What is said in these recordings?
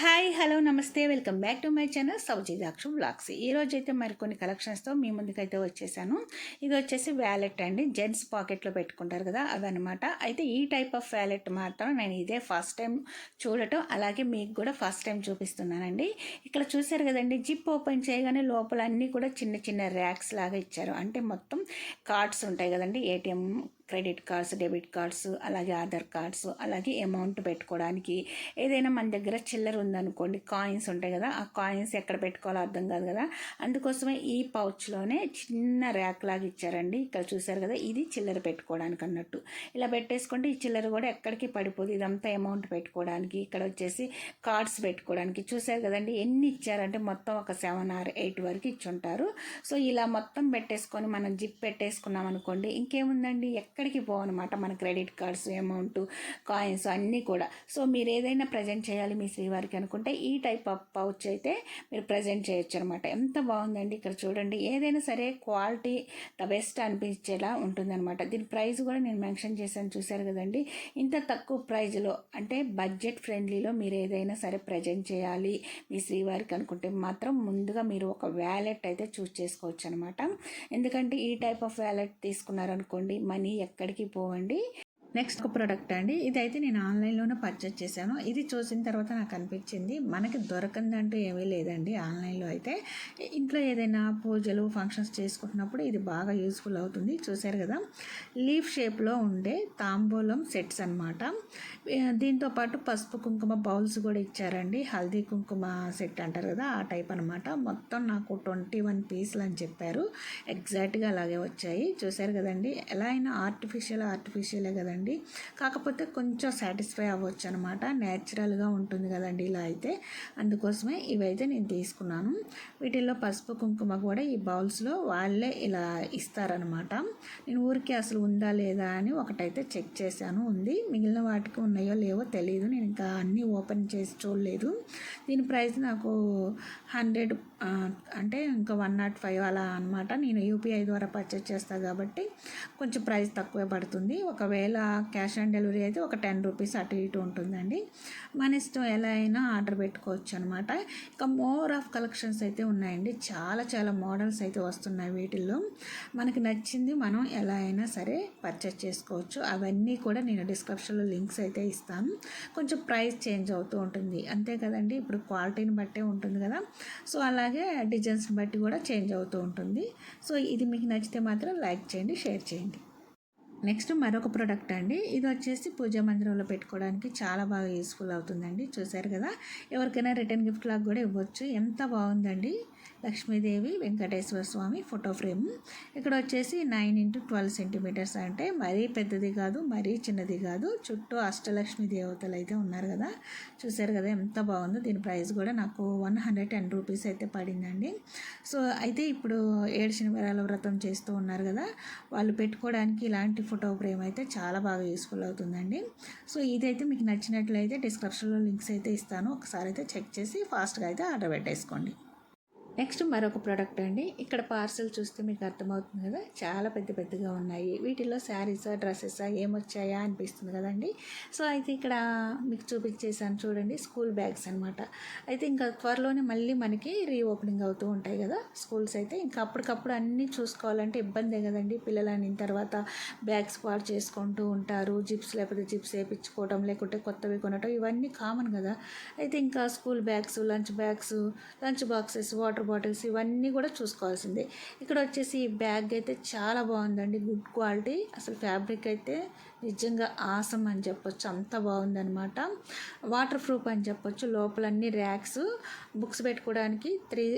Hi hello నమస్తే welcome back to my channel సౌజీదాక్షు blogs. ఈరోజు అయితే మరికొన్ని కలెక్షన్స్తో మీ ముందుకైతే వచ్చేసాను. ఇది వచ్చేసి వ్యాలెట్ అండి, జెంట్స్ పాకెట్లో పెట్టుకుంటారు కదా అవన్నమాట. అయితే ఈ టైప్ ఆఫ్ వ్యాలెట్ మాత్రం నేను ఇదే ఫస్ట్ టైం చూడటం, అలాగే మీకు కూడా ఫస్ట్ టైం చూపిస్తున్నానండి. ఇక్కడ చూసారు కదండి, జిప్ ఓపెన్ చేయగానే లోపల అన్నీ కూడా చిన్న చిన్న ర్యాక్స్ లాగా ఇచ్చారు. అంటే మొత్తం కార్డ్స్ ఉంటాయి కదండి, ATM credit cards, debit cards, అలాగే ఆధార్ కార్డ్స్, అలాగే అమౌంట్ పెట్టుకోవడానికి. ఏదైనా మన దగ్గర చిల్లర ఉందనుకోండి, కాయిన్స్ ఉంటాయి కదా, ఆ కాయిన్స్ ఎక్కడ పెట్టుకోవాలో అర్థం కాదు కదా, అందుకోసమే ఈ పౌచ్లోనే చిన్న ర్యాక్ లాగా ఇచ్చారండి. ఇక్కడ చూసారు కదా, ఇది చిల్లర పెట్టుకోవడానికి అన్నట్టు. ఇలా పెట్టేసుకుంటే ఈ చిల్లర కూడా ఎక్కడికి పడిపోదు. ఇదంతా అమౌంట్ పెట్టుకోవడానికి, ఇక్కడ వచ్చేసి కార్డ్స్ పెట్టుకోవడానికి. చూసారు కదండి ఎన్ని ఇచ్చారంటే మొత్తం ఒక 7 or 8 వరకు ఇచ్చుంటారు. సో ఇలా మొత్తం పెట్టేసుకొని మనం జిప్ పెట్టేసుకున్నాం అనుకోండి, ఇంకేముందండి, ఎక్కడికి పోవన్నమాట మన క్రెడిట్ కార్డ్స్, అమౌంట్, కాయిన్స్ అన్నీ కూడా. సో మీరు ఏదైనా ప్రజెంట్ చేయాలి మీ శ్రీవారికి అనుకుంటే ఈ టైప్ ఆఫ్ పౌచ్ అయితే మీరు ప్రజెంట్ చేయొచ్చు అనమాట. ఎంత బాగుందండి. ఇక్కడ చూడండి, ఏదైనా సరే క్వాలిటీ ద బెస్ట్ అనిపించేలా ఉంటుందన్నమాట. దీని ప్రైస్ కూడా నేను మెన్షన్ చేశాను, చూశారు కదండి. ఇంత తక్కువ ప్రైజ్లో అంటే బడ్జెట్ ఫ్రెండ్లీలో మీరు ఏదైనా సరే ప్రజెంట్ చేయాలి మీ శ్రీవారికి అనుకుంటే మాత్రం ముందుగా మీరు ఒక వ్యాలెట్ అయితే చూస్ చేసుకోవచ్చు అనమాట. ఎందుకంటే ఈ టైప్ ఆఫ్ వ్యాలెట్ తీసుకున్నారనుకోండి, మనీ ఎక్కడికి పోవండి. నెక్స్ట్ ఒక ప్రోడక్ట్ అండి, ఇదైతే నేను ఆన్లైన్లోనే పర్చేస్ చేశాను. ఇది చూసిన తర్వాత నాకు అనిపించింది మనకి దొరకందంటూ ఏమీ లేదండి. ఆన్లైన్లో అయితే ఇంట్లో ఏదైనా పూజలు ఫంక్షన్స్ చేసుకుంటున్నప్పుడు ఇది బాగా యూస్ఫుల్ అవుతుంది. చూసారు కదా, లీఫ్ షేప్లో ఉండే తాంబూలం సెట్స్ అనమాట. దీంతోపాటు పసుపు కుంకుమ బౌల్స్ కూడా ఇచ్చారండి. హల్దీ కుంకుమ సెట్ అంటారు కదా, ఆ టైప్ అనమాట. మొత్తం నాకు 21 పీసులు అని చెప్పారు. ఎగ్జాక్ట్గా అలాగే వచ్చాయి. చూసారు కదండి, ఎలా అయినా ఆర్టిఫిషియలే కదండి, కాకపోతే కొంచెం సాటిస్ఫై అవ్వచ్చు అనమాట. న్యాచురల్గా ఉంటుంది కదండి ఇలా అయితే. అందుకోసమే ఇవైతే నేను తీసుకున్నాను. వీటిల్లో పసుపు కుంకుమ కూడా ఈ బౌల్స్లో వాళ్ళే ఇలా ఇస్తారనమాట. నేను ఊరికి అసలు ఉందా లేదా అని ఒకటైతే చెక్ చేశాను, ఉంది. మిగిలిన వాటికి ఉన్నాయో లేవో తెలియదు, నేను ఇంకా అన్నీ ఓపెన్ చేసి చూడలేదు. దీని ప్రైస్ నాకు 100 అంటే ఇంకా 105 అలా అనమాట. నేను యూపీఐ ద్వారా పర్చేస్ చేస్తాను కాబట్టి కొంచెం ప్రైస్ తక్కువే పడుతుంది. ఒకవేళ క్యాష్ ఆన్ డెలివరీ అయితే ఒక 10 రూపీస్ అటు ఇటు ఉంటుందండి. మన ఇష్టం, ఎలా అయినా ఆర్డర్ పెట్టుకోవచ్చు అనమాట. ఇంకా మోర్ ఆఫ్ కలెక్షన్స్ అయితే ఉన్నాయండి. చాలా చాలా మోడల్స్ అయితే వస్తున్నాయి. వీటిల్లో మనకి నచ్చింది మనం ఎలా అయినా సరే పర్చేస్ చేసుకోవచ్చు. అవన్నీ కూడా నేను డిస్క్రిప్షన్లో లింక్స్ అయితే ఇస్తాను. కొంచెం ప్రైస్ చేంజ్ అవుతూ ఉంటుంది, అంతే కదండి. ఇప్పుడు క్వాలిటీని బట్టే ఉంటుంది కదా, సో అలాగే డిజైన్స్ని బట్టి కూడా చేంజ్ అవుతూ ఉంటుంది. సో ఇది మీకు నచ్చితే మాత్రం లైక్ చేయండి, షేర్ చేయండి. నెక్స్ట్ మరొక ప్రోడక్ట్ అండి, ఇది వచ్చేసి పూజా మందిరంలో పెట్టుకోవడానికి చాలా బాగా యూస్ఫుల్ అవుతుందండి. చూసారు కదా, ఎవరికైనా రిటర్న్ గిఫ్ట్ లాగా కూడా ఇవ్వచ్చు. ఎంత బాగుందండి. లక్ష్మీదేవి వెంకటేశ్వర స్వామి ఫోటో ఫ్రేమ్. ఇక్కడ వచ్చేసి 9x12 సెంటీమీటర్స్, అంటే మరీ పెద్దది కాదు, మరీ చిన్నది కాదు. చుట్టూ అష్టలక్ష్మి దేవతలు అయితే ఉన్నారు కదా. చూసారు కదా ఎంత బాగుందో. దీని ప్రైస్ కూడా నాకు 110 రూపీస్ అయితే పడిందండి. సో అయితే ఇప్పుడు 7 శనివారాల వ్రతం చేస్తూ ఉన్నారు కదా, వాళ్ళు పెట్టుకోవడానికి ఇలాంటి ఫోటో ఫ్రేమ్ అయితే చాలా బాగా యూస్ఫుల్ అవుతుందండి. సో ఇదైతే మీకు నచ్చినట్లయితే డిస్క్రిప్షన్లో లింక్స్ అయితే ఇస్తాను, ఒకసారి అయితే చెక్ చేసి ఫాస్ట్గా అయితే ఆర్డర్ పెట్టేసుకోండి. నెక్స్ట్ మరొక ప్రోడక్ట్ అండి, ఇక్కడ పార్సల్ చూస్తే మీకు అర్థమవుతుంది కదా, చాలా పెద్ద పెద్దగా ఉన్నాయి. వీటిల్లో శారీసా డ్రెస్సెసా ఏమొచ్చాయా అనిపిస్తుంది కదండి. సో అయితే ఇక్కడ మీకు చూపించేసాను చూడండి, స్కూల్ బ్యాగ్స్ అనమాట. అయితే ఇంకా త్వరలోనే మళ్ళీ మనకి రీఓపెనింగ్ అవుతూ ఉంటాయి కదా స్కూల్స్ అయితే. ఇంకా అప్పటికప్పుడు అన్నీ చూసుకోవాలంటే ఇబ్బందే కదండి. పిల్లలు అయిన తర్వాత బ్యాగ్స్ పాడు చేసుకుంటూ ఉంటారు. జిప్స్ లేకపోతే జిప్స్ వేయించుకోవడం, లేకుంటే కొత్తవి కొనటం, ఇవన్నీ కామన్ కదా. అయితే ఇంకా school bags, lunch boxes, water bottles, ఇవన్నీ కూడా చూసుకోవాల్సిందే. ఇక్కడ వచ్చేసి ఈ బ్యాగ్ అయితే చాలా బాగుందండి, గుడ్ క్వాలిటీ. అసలు ఫ్యాబ్రిక్ అయితే నిజంగా ఆసం అని చెప్పొచ్చు, అంత బాగుందనమాట. వాటర్ ప్రూఫ్ అని చెప్పొచ్చు. లోపలన్నీ ర్యాక్స్, బుక్స్ పెట్టుకోవడానికి 3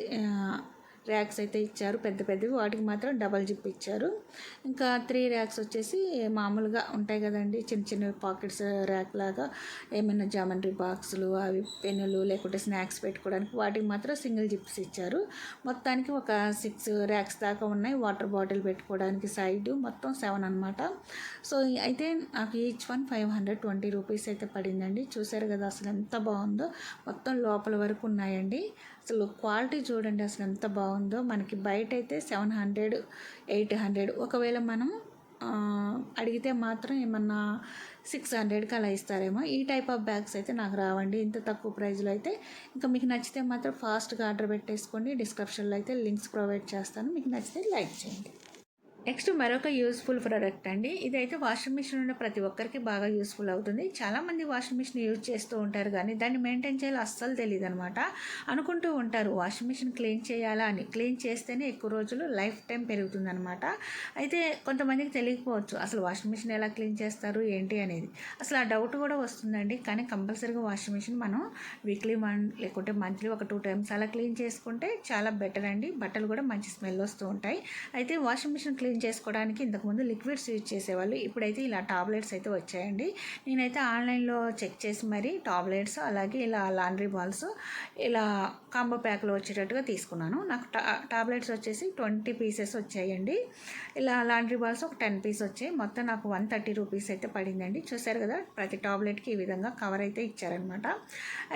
ర్యాక్స్ అయితే ఇచ్చారు, పెద్ద పెద్దవి. వాటికి మాత్రం డబల్ జిప్ ఇచ్చారు. ఇంకా 3 ర్యాక్స్ వచ్చేసి మామూలుగా ఉంటాయి కదండి, చిన్న చిన్న పాకెట్స్ ర్యాక్ లాగా. ఏమైనా జామెంట్రీ బాక్సులు, అవి పెన్నులు, లేకుంటే స్నాక్స్ పెట్టుకోవడానికి, వాటికి మాత్రం సింగిల్ జిప్స్ ఇచ్చారు. మొత్తానికి ఒక 6 ర్యాక్స్ దాకా ఉన్నాయి. వాటర్ బాటిల్ పెట్టుకోవడానికి సైడ్ మొత్తం 7 అనమాట. సో అయితే నాకు ఈచ్ వన్ 520 రూపీస్ అయితే పడిందండి. చూసారు కదా అసలు ఎంత బాగుందో. మొత్తం లోపల వరకు ఉన్నాయండి. అసలు క్వాలిటీ చూడండి అసలు ఎంత బాగుందో. మనకి బయట అయితే 700, 800. ఒకవేళ మనం అడిగితే మాత్రం ఏమన్నా 600కి అలా ఇస్తారేమో. ఈ టైప్ ఆఫ్ బ్యాగ్స్ అయితే నాకు రావండి ఇంత తక్కువ ప్రైస్లో అయితే. ఇంకా మీకు నచ్చితే మాత్రం ఫాస్ట్గా ఆర్డర్ పెట్టేసుకోండి. డిస్క్రిప్షన్లో అయితే లింక్స్ ప్రొవైడ్ చేస్తాను, మీకు నచ్చితే లైక్ చేయండి. నెక్స్ట్ మరొక యూస్ఫుల్ ప్రోడక్ట్ అండి. ఇదైతే వాషింగ్ మిషన్ ఉన్న ప్రతి ఒక్కరికి బాగా యూస్ఫుల్ అవుతుంది. చాలామంది వాషింగ్ మిషన్ యూజ్ చేస్తూ ఉంటారు కానీ దాన్ని మెయింటైన్ చేయాలో అస్సలు తెలియదు అనమాట. అనుకుంటూ ఉంటారు వాషింగ్ మిషన్ క్లీన్ చేయాలా అని. క్లీన్ చేస్తేనే ఎక్కువ రోజులు లైఫ్ టైం పెరుగుతుంది అనమాట. అయితే కొంతమందికి తెలియకపోవచ్చు అసలు వాషింగ్ మిషన్ ఎలా క్లీన్ చేస్తారు ఏంటి అనేది. అసలు ఆ డౌట్ కూడా వస్తుందండి. కానీ కంపల్సరీగా వాషింగ్ మిషన్ మనం వీక్లీ 1 లేకుంటే మంత్లీ ఒక 2 టైమ్స్ అలా క్లీన్ చేసుకుంటే చాలా బెటర్ అండి. బట్టలు కూడా మంచి స్మెల్ వస్తూ ఉంటాయి. అయితే వాషింగ్ మిషన్ క్లీన్ చేసుకోవడానికి ఇంతకుముందు లిక్విడ్స్ యూజ్ చేసేవాళ్ళు, ఇప్పుడైతే ఇలా టాబ్లెట్స్ అయితే వచ్చాయండి. నేనైతే ఆన్లైన్లో చెక్ చేసి మరి టాబ్లెట్స్ అలాగే ఇలా లాండ్రీ బాల్స్ ఇలా కాంబో ప్యాక్లో వచ్చేటట్టుగా తీసుకున్నాను. నాకు టాబ్లెట్స్ వచ్చేసి 20 పీసెస్ వచ్చాయండి. ఇలా లాండ్రీ బాల్స్ ఒక 10 పీస్ వచ్చాయి. మొత్తం నాకు 130 రూపీస్ అయితే పడిందండి. చూసారు కదా, ప్రతి టాబ్లెట్కి ఈ విధంగా కవర్ అయితే ఇచ్చారనమాట.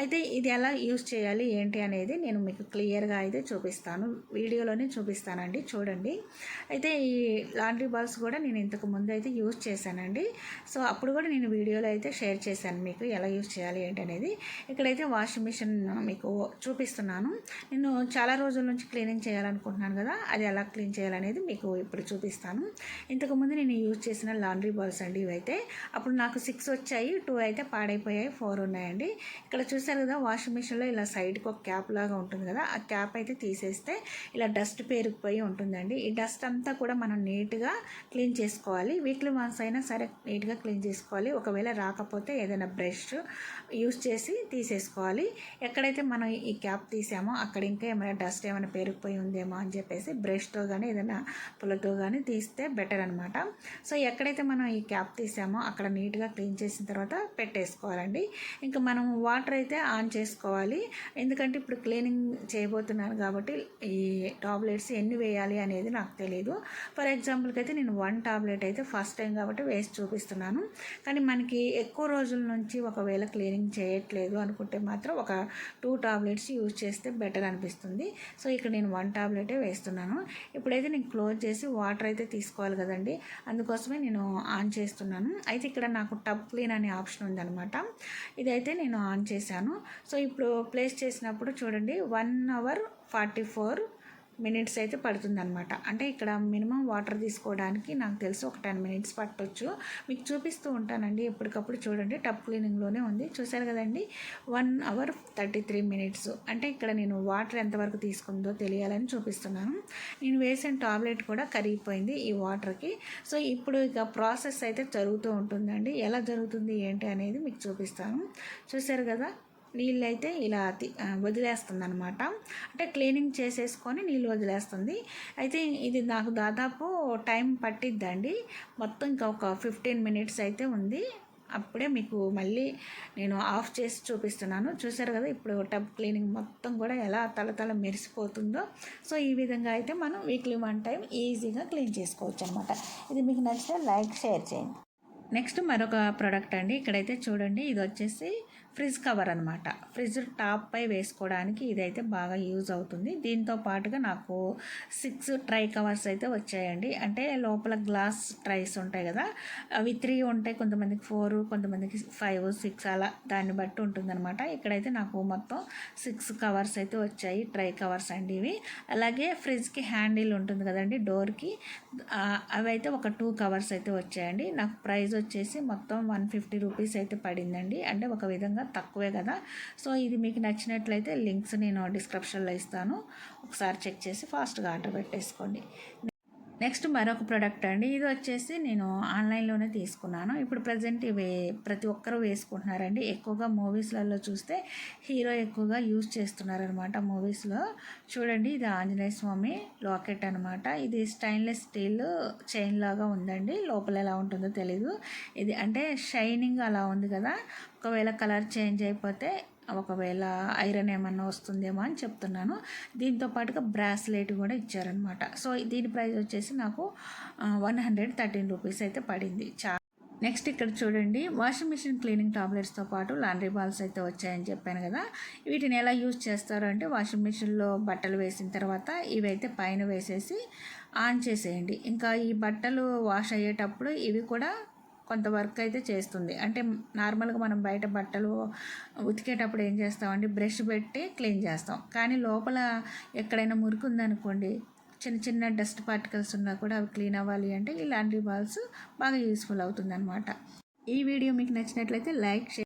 అయితే ఇది ఎలా యూజ్ చేయాలి ఏంటి అనేది నేను మీకు క్లియర్గా అయితే చూపిస్తాను, వీడియోలోనే చూపిస్తానండి, చూడండి. అయితే ఈ లాండ్రీ బాల్స్ కూడా నేను ఇంతకు ముందు అయితే యూజ్ చేశానండి. సో అప్పుడు కూడా నేను వీడియోలో అయితే షేర్ చేశాను మీకు ఎలా యూజ్ చేయాలి ఏంటి అనేది. ఇక్కడైతే వాషింగ్ మిషన్ మీకు చూపిస్తున్నాను. నేను చాలా రోజుల నుంచి క్లీనింగ్ చేయాలనుకుంటున్నాను కదా, అది ఎలా క్లీన్ చేయాలనేది మీకు ఇప్పుడు చూపిస్తాను. ఇంతకుముందు నేను యూజ్ చేసిన లాండ్రీ బాల్స్ అండి ఇవైతే. అప్పుడు నాకు 6 వచ్చాయి, 2 అయితే పాడైపోయాయి, 4 ఉన్నాయండి. ఇక్కడ చూసారు కదా, వాషింగ్ మిషన్లో ఇలా సైడ్కి ఒక క్యాప్ లాగా ఉంటుంది కదా, ఆ క్యాప్ అయితే తీసేస్తే ఇలా డస్ట్ పేరుకుపోయి ఉంటుందండి. ఈ డస్ట్ అంతా కూడా మనం నీట్గా క్లీన్ చేసుకోవాలి. వీక్లీ వన్స్ అయినా సరే నీట్గా క్లీన్ చేసుకోవాలి. ఒకవేళ రాకపోతే ఏదైనా బ్రష్ యూస్ చేసి తీసేసుకోవాలి. ఎక్కడైతే మనం ఈ క్యాప్ తీసామో అక్కడ ఇంకా ఏమైనా డస్ట్ ఏమైనా పేరుకుపోయి ఉందేమో అని చెప్పేసి బ్రష్తో కానీ ఏదైనా పుల్లతో కానీ తీస్తే బెటర్ అనమాట. సో ఎక్కడైతే మనం ఈ క్యాప్ తీసామో అక్కడ నీట్గా క్లీన్ చేసిన తర్వాత పెట్టేసుకోవాలండి. ఇంకా మనం వాటర్ అయితే ఆన్ చేసుకోవాలి. ఎందుకంటే ఇప్పుడు క్లీనింగ్ చేయబోతున్నాను కాబట్టి ఈ టాబ్లెట్స్ ఎన్ని వేయాలి అనేది నాకు తెలియదు. ఫర్ ఎగ్జాంపుల్కి అయితే నేను 1 టాబ్లెట్ అయితే ఫస్ట్ టైం కాబట్టి వేసి చూపిస్తున్నాను. కానీ మనకి ఎక్కువ రోజుల నుంచి ఒకవేళ క్లీనింగ్ చేయట్లేదు అనుకుంటే మాత్రం ఒక 2 టాబ్లెట్స్ యూజ్ చేస్తే బెటర్ అనిపిస్తుంది. సో ఇక్కడ నేను 1 టాబ్లెటే వేస్తున్నాను. ఇప్పుడైతే నేను క్లోజ్ చేసి వాటర్ అయితే తీసుకోవాలి కదండి, అందుకోసమే నేను ఆన్ చేస్తున్నాను. అయితే ఇక్కడ నాకు టబ్ క్లీన్ అనే ఆప్షన్ ఉందన్నమాట. ఇదైతే నేను ఆన్ చేశాను. సో ఇప్పుడు ప్లేస్ చేసినప్పుడు చూడండి 1 అవర్ 44 మినిట్స్ అయితే పడుతుందన్నమాట. అంటే ఇక్కడ మినిమం వాటర్ తీసుకోవడానికి నాకు తెలిసి ఒక 10 మినిట్స్ పట్టవచ్చు. మీకు చూపిస్తూ ఉంటానండి ఎప్పటికప్పుడు. చూడండి టబ్ క్లీనింగ్లోనే ఉంది, చూసారు కదండి. 1 అవర్ 33 మినిట్స్. అంటే ఇక్కడ నేను వాటర్ ఎంతవరకు తీసుకుందో తెలియాలని చూపిస్తున్నాను. నేను వేసిన టాబ్లెట్ కూడా కరిగిపోయింది ఈ వాటర్కి. సో ఇప్పుడు ఇక ప్రాసెస్ అయితే జరుగుతూ ఉంటుందండి. ఎలా జరుగుతుంది ఏంటి అనేది మీకు చూపిస్తాను. చూసారు కదా, నీళ్ళు అయితే ఇలా వదిలేస్తుంది అనమాట. అంటే క్లీనింగ్ చేసేసుకొని నీళ్ళు వదిలేస్తుంది. అయితే ఇది నాకు దాదాపు టైం పట్టిద్దండి. మొత్తం ఇంకా ఒక 15 మినిట్స్ అయితే ఉంది. అప్పుడే మీకు మళ్ళీ నేను ఆఫ్ చేసి చూపిస్తున్నాను. చూసారు కదా, ఇప్పుడు టబ్ క్లీనింగ్ మొత్తం కూడా ఎలా తల మెరిసిపోతుందో. సో ఈ విధంగా అయితే మనం వీక్లీ 1 టైం ఈజీగా క్లీన్ చేసుకోవచ్చు అనమాట. ఇది మీకు నచ్చితే లైక్ షేర్ చేయండి. నెక్స్ట్ మరొక ప్రోడక్ట్ అండి. ఇక్కడైతే చూడండి, ఇది వచ్చేసి ఫ్రిడ్జ్ కవర్ అనమాట. ఫ్రిడ్జ్ టాప్ పై వేసుకోవడానికి ఇదైతే బాగా యూజ్ అవుతుంది. దీంతో పాటుగా నాకు 6 ట్రై కవర్స్ అయితే వచ్చాయండి. అంటే లోపల గ్లాస్ ట్రైస్ ఉంటాయి కదా, అవి 3 ఉంటాయి, కొంతమందికి 4, కొంతమందికి 5, 6 అలా దాన్ని బట్టి ఉంటుందన్నమాట. ఇక్కడైతే నాకు మొత్తం 6 కవర్స్ అయితే వచ్చాయి, ట్రై కవర్స్ అండి ఇవి. అలాగే ఫ్రిడ్జ్కి హ్యాండిల్ ఉంటుంది కదండి డోర్కి, అవి అయితే ఒక 2 కవర్స్ అయితే వచ్చాయండి. నాకు ప్రైస్ వచ్చేసి మొత్తం 150 రూపీస్ అయితే పడిందండి. అంటే ఒక విధంగా తక్కువే కదా. సో ఇది మీకు నచ్చినట్లయితే లింక్స్ నేను డిస్క్రిప్షన్లో ఇస్తాను, ఒకసారి చెక్ చేసి ఫాస్ట్గా ఆర్డర్ పెట్టేసుకోండి. నెక్స్ట్ మరొక ప్రోడక్ట్ అండి. ఇది వచ్చేసి నేను ఆన్లైన్లోనే తీసుకున్నాను. ఇప్పుడు ప్రజెంట్ ఇవి ప్రతి ఒక్కరూ వేసుకుంటున్నారండి. ఎక్కువగా మూవీస్లలో చూస్తే హీరో ఎక్కువగా యూజ్ చేస్తున్నారనమాట మూవీస్లో. చూడండి, ఇది ఆంజనేయ స్వామి లాకెట్ అనమాట. ఇది స్టెయిన్లెస్ స్టీల్ చైన్ లాగా ఉందండి. లోపల ఎలా ఉంటుందో తెలీదు. ఇది అంటే షైనింగ్ అలా ఉంది కదా, ఒకవేళ కలర్ చేంజ్ అయిపోతే ఒకవేళ ఐరన్ ఏమన్నా వస్తుందేమో అని చెప్తున్నాను. దీంతో పాటుగా బ్రాస్లెట్ కూడా ఇచ్చారనమాట. సో దీని ప్రైస్ వచ్చేసి నాకు 113 రూపీస్ అయితే పడింది. నెక్స్ట్ ఇక్కడ చూడండి, వాషింగ్ మిషన్ క్లీనింగ్ టాబ్లెట్స్తో పాటు లాండ్రీ బాల్స్ అయితే వచ్చాయని చెప్పాను కదా. వీటిని ఎలా యూజ్ చేస్తారు అంటే, వాషింగ్ మిషన్లో బట్టలు వేసిన తర్వాత ఇవైతే పైన వేసేసి ఆన్ చేసేయండి. ఇంకా ఈ బట్టలు వాష్ అయ్యేటప్పుడు ఇవి కూడా కొంత వర్క్ అయితే చేస్తుంది. అంటే నార్మల్గా మనం బయట బట్టలు ఉతికేటప్పుడు ఏం చేస్తామంటే బ్రష్ పెట్టి క్లీన్ చేస్తాం, కానీ లోపల ఎక్కడైనా మురికి ఉందనుకోండి, చిన్న చిన్న డస్ట్ పార్టికల్స్ ఉన్నా కూడా అవి క్లీన్ అవ్వాలి అంటే ఇలాంటి బాల్స్ బాగా యూస్ఫుల్ అవుతుంది అనమాట. ఈ వీడియో మీకు నచ్చినట్లయితే లైక్, షేర్